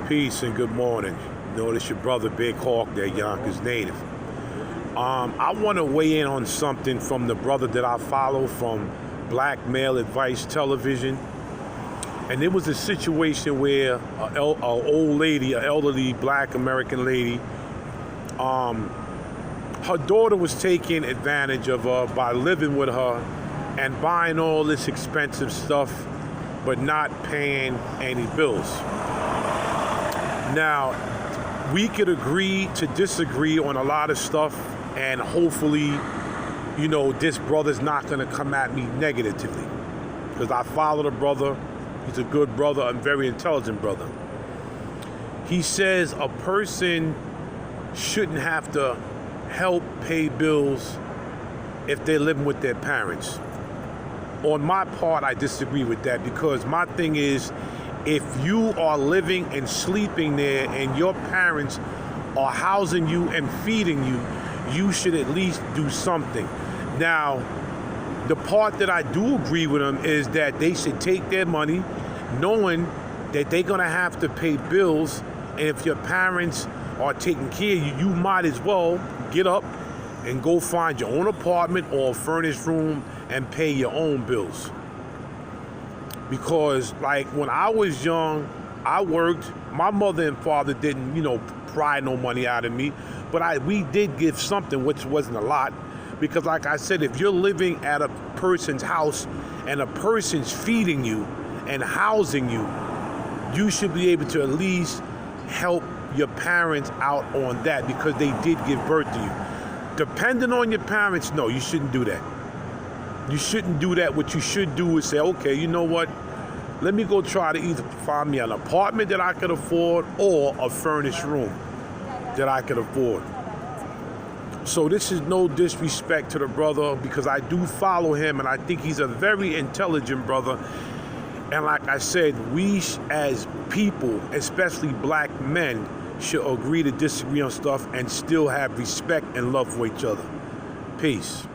Peace and good morning. You know, this your brother Big Hawk there, Yonkers native. I want to weigh in on something from the brother that I follow from Black Male Advice Television. And it was a situation where an old lady, an elderly black American lady, her daughter was taking advantage of her by living with her and buying all this expensive stuff, but not paying any bills. Now, we could agree to disagree on a lot of stuff, and hopefully, you know, this brother's not gonna come at me negatively, because I follow the brother. He's a good brother, a very intelligent brother. He says a person shouldn't have to help pay bills if they're living with their parents. On my part, I disagree with that, because my thing is, if you are living and sleeping there and your parents are housing you and feeding you, you should at least do something. Now, the part that I do agree with them is that they should take their money knowing that they're gonna have to pay bills, and if your parents are taking care of you, you might as well get up and go find your own apartment or a furnished room and pay your own bills. Because like when I was young, I worked. My mother and father didn't, pry no money out of me, but we did give something, which wasn't a lot. Because like I said, if you're living at a person's house and a person's feeding you and housing you, you should be able to at least help your parents out on that, because they did give birth to you. Depending on your parents, no, you shouldn't do that. You shouldn't do that. What you should do is say, okay, you know what? Let me go try to either find me an apartment that I could afford or a furnished room that I could afford. So this is no disrespect to the brother, because I do follow him and I think he's a very intelligent brother. And like I said, we as people, especially black men, should agree to disagree on stuff and still have respect and love for each other. Peace.